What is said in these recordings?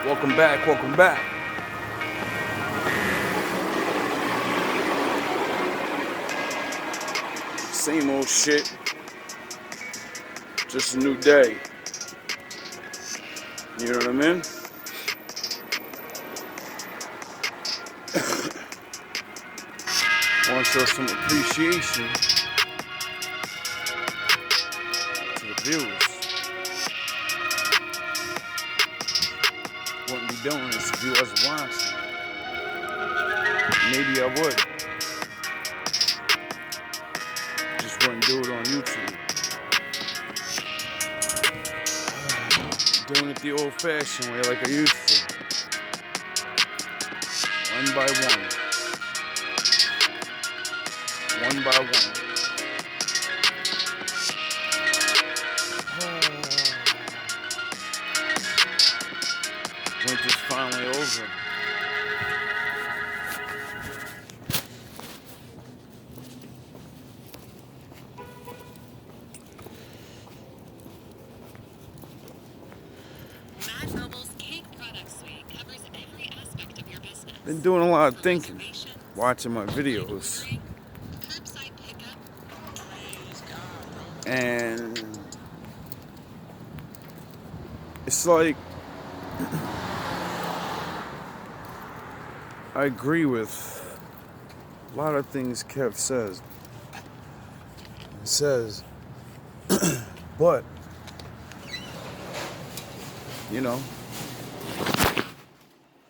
Welcome back, welcome back. Same old shit, just a new day. You know what I mean? I want to show some appreciation to the viewers. Wouldn't be doing this if you wasn't watching. Maybe I would. Just wouldn't do it on YouTube. Doing it the old-fashioned way, like I used to. One by one. One by one. Winter's finally over. Been doing a lot of thinking, watching my videos. And it's like I agree with a lot of things Kev says. He says, but you know,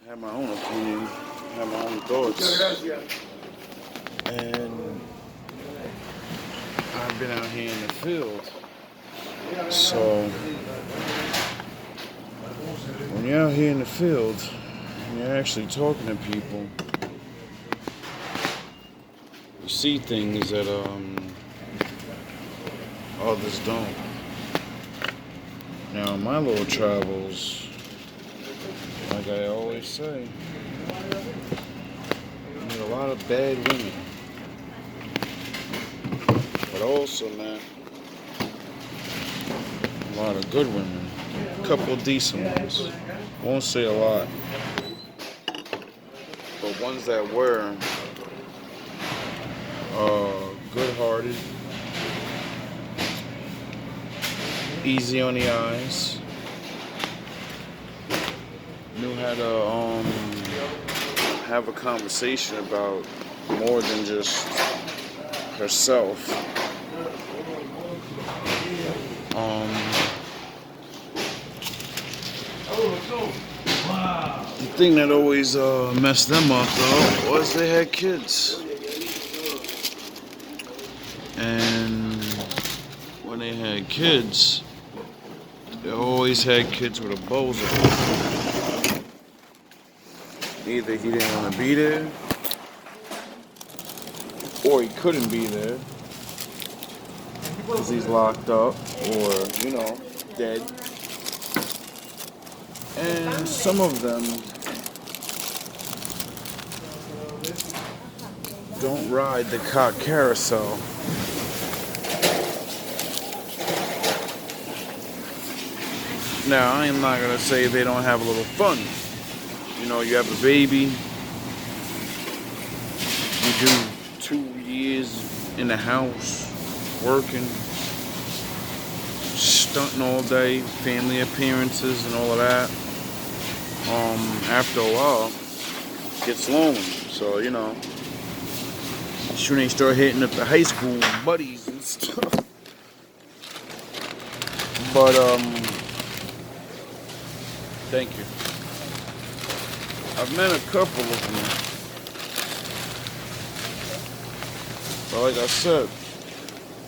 I have my own opinion, I have my own thoughts, and I've been out here in the field. So when you're out here in the field and you're actually talking to people, you see things that others don't. Now, in my little travels, like I always say, you meet a lot of bad women. But also, man, a lot of good women. A couple decent ones. Won't say a lot. But ones that were good-hearted, easy on the eyes, knew how to have a conversation about more than just herself. The thing that always messed them up though was they had kids. And when they had kids, they always had kids with a bozo. Either he didn't want to be there, or he couldn't be there because he's locked up, or, you know, dead. And some of them don't ride the cock carousel. Now, I am not going to say they don't have a little fun. You know, you have a baby, you do 2 years in the house, working, stunting all day, family appearances and all of that. After a while, it gets lonely. So, you know, soon they start hitting up the high school buddies and stuff. But, thank you. I've met a couple of them. But like I said,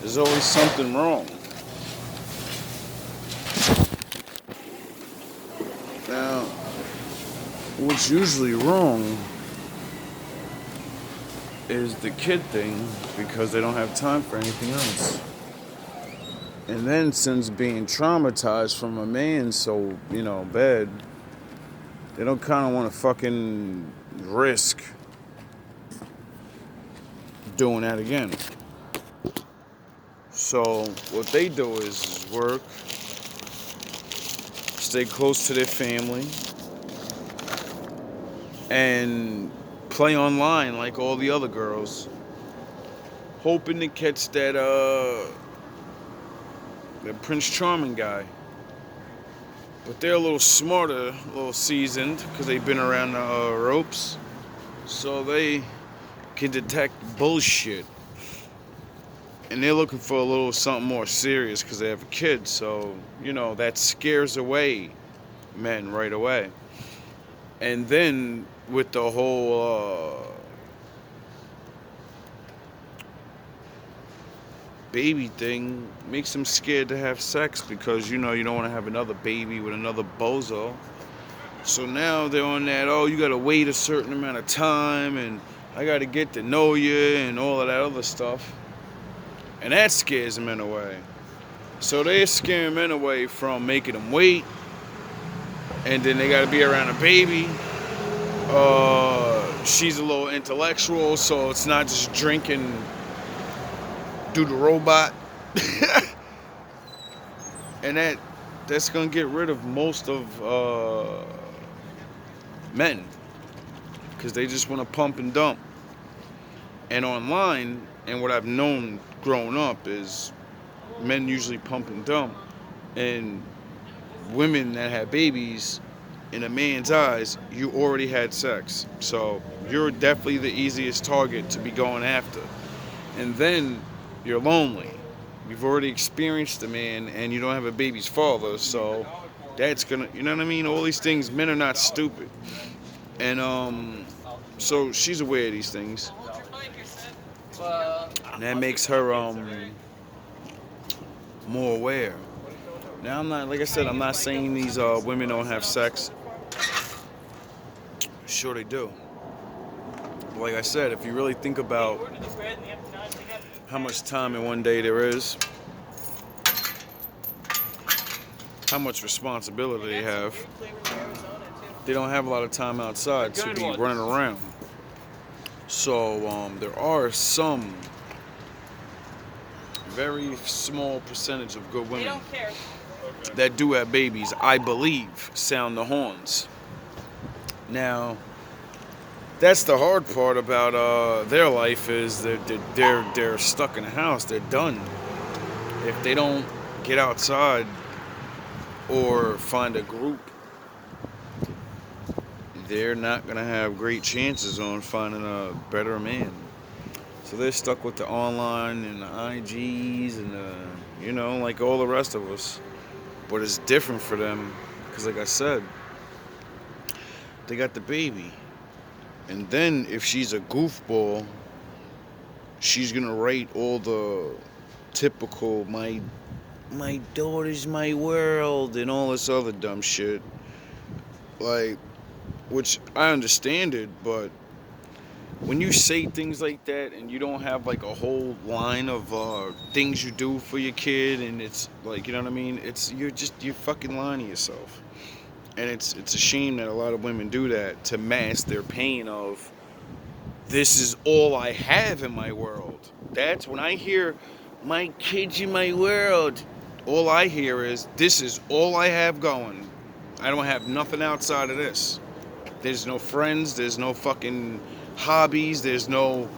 there's always something wrong. Now, what's usually wrong is the kid thing, because they don't have time for anything else. And then, since being traumatized from a man so, you know, bad, they don't kind of want to fucking risk doing that again. So what they do is work, stay close to their family, and play online like all the other girls, hoping to catch that Prince Charming guy. But they're a little smarter, a little seasoned, because they've been around the ropes, so they can detect bullshit. And they're looking for a little something more serious because they have a kid, so that scares away men right away. And then with the whole baby thing, makes them scared to have sex because you don't want to have another baby with another bozo. So now they're on that, oh, you gotta wait a certain amount of time, and I gotta get to know you, and all of that other stuff. And that scares men away. So they're scaring men away from making them wait, and then they gotta be around a baby. She's a little intellectual, so it's not just drinking, do the robot. And that's gonna get rid of most of men, because they just want to pump and dump. And online, and what I've known growing up, is men usually pump and dump, and women that have babies, in a man's eyes, you already had sex, so you're definitely the easiest target to be going after. And then you're lonely. You've already experienced a man, and you don't have a baby's father, so that's gonna, you know what I mean? All these things, men are not stupid. And so she's aware of these things. And that makes her more aware. Now I'm not, like I said, I'm not saying these women don't have sex. Sure they do. But like I said, if you really think about how much time in one day there is, how much responsibility they have, they don't have a lot of time outside to be running around. So there are some very small percentage of good women that do have babies, I believe, sound the horns. Now, that's the hard part about their life, is they're stuck in a house. They're done. If they don't get outside or find a group, they're not gonna have great chances on finding a better man. So they're stuck with the online and the IGs and like all the rest of us. But it's different for them because, like I said, they got the baby. And then if she's a goofball, she's gonna write all the typical my daughter's my world and all this other dumb shit. Like, which I understand it, but when you say things like that and you don't have like a whole line of things you do for your kid, and it's like, you know what I mean? You're fucking lying to yourself. And it's a shame that a lot of women do that to mask their pain of, this is all I have in my world. That's when I hear my kids in my world, all I hear is, this is all I have going. I don't have nothing outside of this. There's no friends, there's no fucking hobbies, there's no...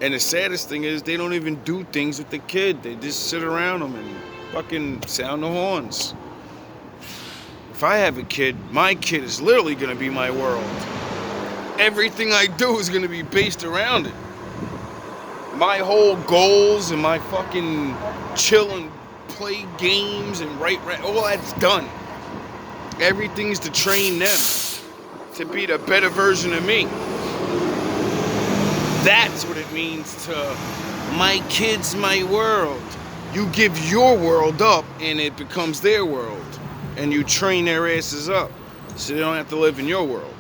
And the saddest thing is, they don't even do things with the kid. They just sit around them and fucking sound the horns. If I have a kid, my kid is literally going to be my world. Everything I do is going to be based around it. My whole goals and my fucking chill and play games and write, all that's done. Everything's to train them to be the better version of me. That's what it means to my kids, my world. You give your world up and it becomes their world. And you train their asses up so they don't have to live in your world.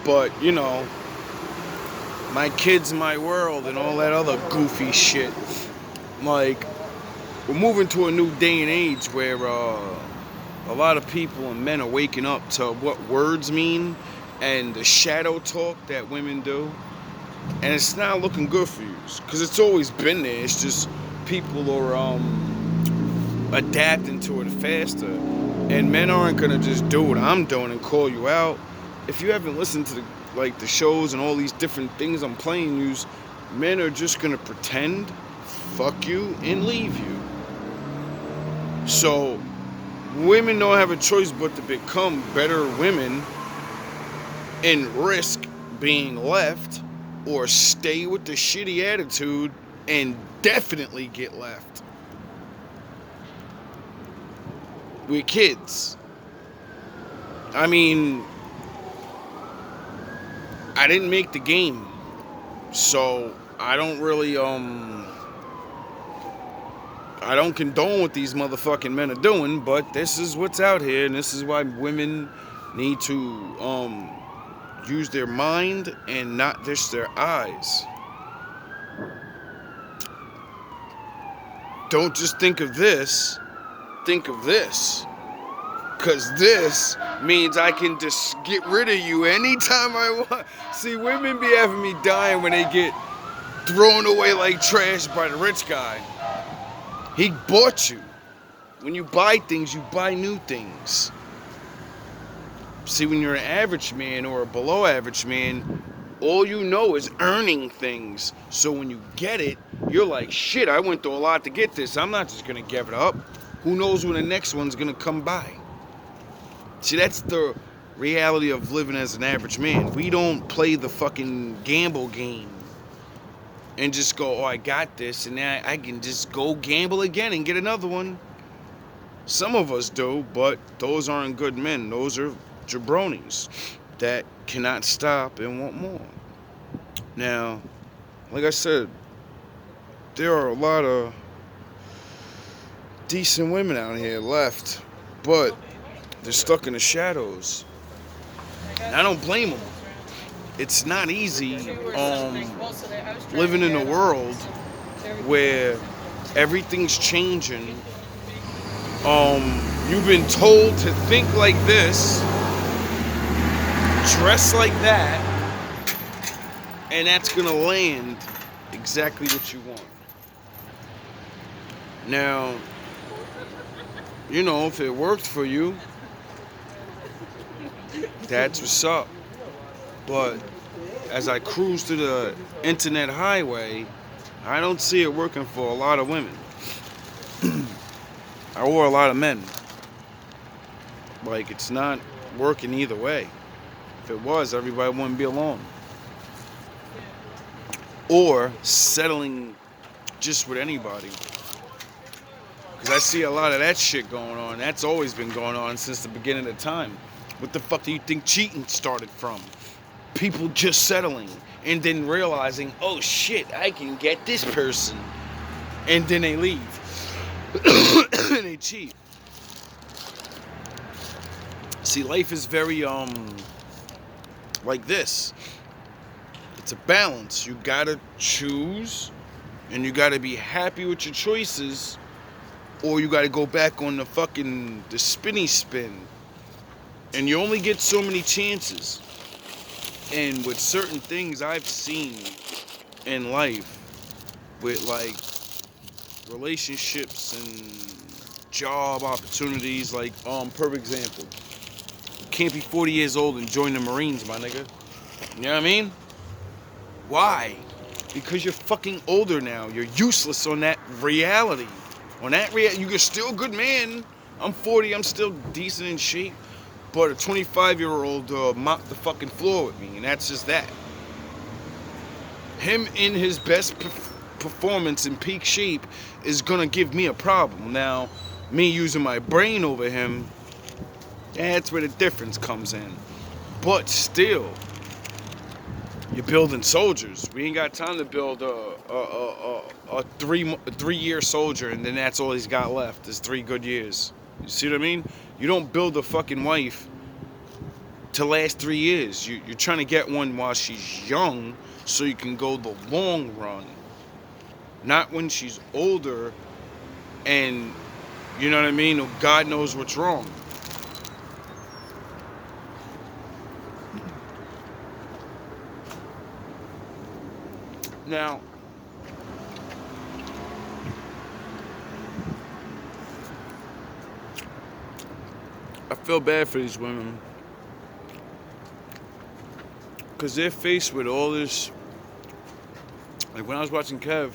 But, my kids, my world, and all that other goofy shit. Like, we're moving to a new day and age where a lot of people and men are waking up to what words mean and the shadow talk that women do. And it's not looking good for you, because it's always been there. It's just people are adapting to it faster. And men aren't going to just do what I'm doing and call you out. if you haven't listened to the shows and all these different things I'm playing you, men are just gonna pretend, fuck you, and leave you. So women don't have a choice but to become better women and risk being left, or stay with the shitty attitude and definitely get left with kids. I mean, I didn't make the game, so I don't really I don't condone what these motherfucking men are doing, but this is what's out here, and this is why women need to use their mind and not just their eyes. Don't just think of this, think of this. Because this means I can just get rid of you anytime I want. See, women be having me dying when they get thrown away like trash by the rich guy. He bought you. When you buy things, you buy new things. See, when you're an average man or a below average man, all you know is earning things. So when you get it, you're like, shit, I went through a lot to get this. I'm not just going to give it up. Who knows when the next one's going to come by? See, that's the reality of living as an average man. We don't play the fucking gamble game and just go, oh, I got this, and now I can just go gamble again and get another one. Some of us do, but those aren't good men. Those are jabronis that cannot stop and want more. Now, like I said, there are a lot of decent women out here left, but they're stuck in the shadows. And I don't blame them. It's not easy living in a world where everything's changing. You've been told to think like this, dress like that, and that's gonna land exactly what you want. Now, you know, if it worked for you, that's what's up. But as I cruise through the internet highway, I don't see it working for a lot of women. Or a lot of men. Like, it's not working either way. If it was, everybody wouldn't be alone. Or settling just with anybody. Because I see a lot of that shit going on. That's always been going on since the beginning of time. What the fuck do you think cheating started from? People just settling and then realizing, oh shit, I can get this person. And then they leave. And they cheat. See, life is very, like this. It's a balance. You gotta choose, and you gotta be happy with your choices, or you gotta go back on the spinny spin. And you only get so many chances. And with certain things I've seen in life, with like relationships and job opportunities, like perfect example. You can't be 40 years old and join the Marines, my nigga. You know what I mean? Why? Because you're fucking older now. You're useless on that reality. You're still a good man. I'm 40, I'm still decent in shape. But a 25-year-old mopped the fucking floor with me, and that's just that. Him in his best performance in peak shape is gonna give me a problem. Now, me using my brain over him, that's where the difference comes in. But still, you're building soldiers. We ain't got time to build a 3-year soldier, and then that's all he's got left is 3 good years. You see what I mean? You don't build a fucking wife to last 3 years. You're trying to get one while she's young so you can go the long run. Not when she's older and, you know what I mean? God knows what's wrong. Now, I feel bad for these women Because they're faced with all this. Like when I was watching Kev,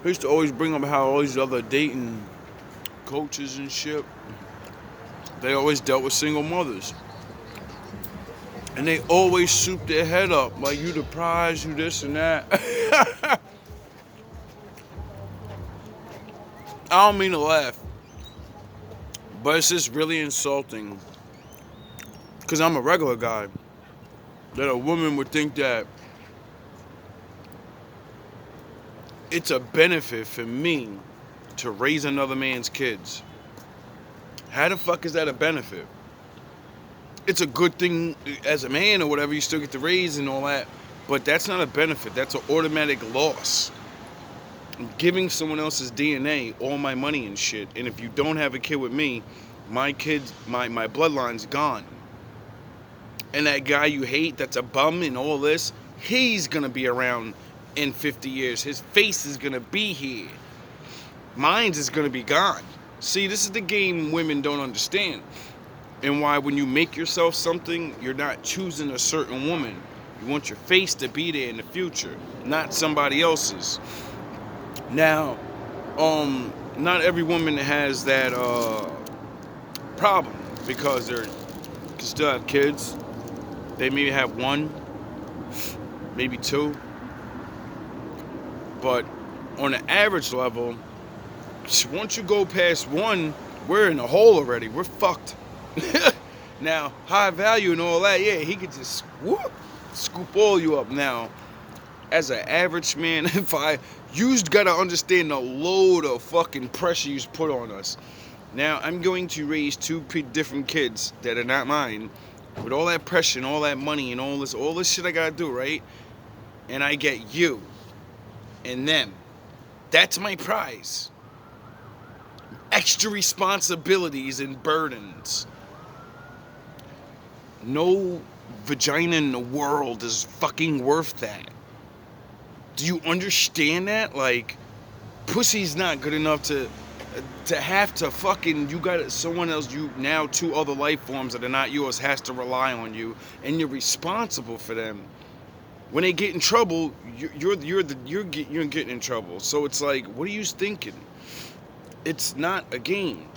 he used to always bring up how all these other dating coaches and shit, they always dealt with single mothers. And they always soup their head up like, you the prize, you this and that. I don't mean to laugh, but it's just really insulting. Because I'm a regular guy. That a woman would think that it's a benefit for me to raise another man's kids. How the fuck is that a benefit? It's a good thing as a man or whatever, you still get to raise and all that, but that's not a benefit. That's an automatic loss. I'm giving someone else's DNA all my money and shit, and if you don't have a kid with me, my kids, my bloodline's gone. And that guy you hate that's a bum and all this, he's gonna be around in 50 years. His face is gonna be here. Mine's is gonna be gone. See, this is the game women don't understand. And why when you make yourself something, you're not choosing a certain woman. You want your face to be there in the future, not somebody else's. Now, not every woman has that problem because they can still have kids. They maybe have one, maybe two. But on an average level, once you go past one, we're in a hole already. We're fucked. Now, high value and all that, yeah, he could just scoop all you up. Now, as an average man, you gotta understand the load of fucking pressure you put on us. Now, I'm going to raise two different kids that are not mine, with all that pressure and all that money and all this shit I gotta do, right? And I get you and them. That's my prize. Extra responsibilities and burdens. No vagina in the world is fucking worth that. Do you understand that? Like, pussy's not good enough to have to fucking, you got someone else, you now two other life forms that are not yours has to rely on you, and you're responsible for them. When they get in trouble, you're getting in trouble. So it's like, what are you thinking? It's not a game.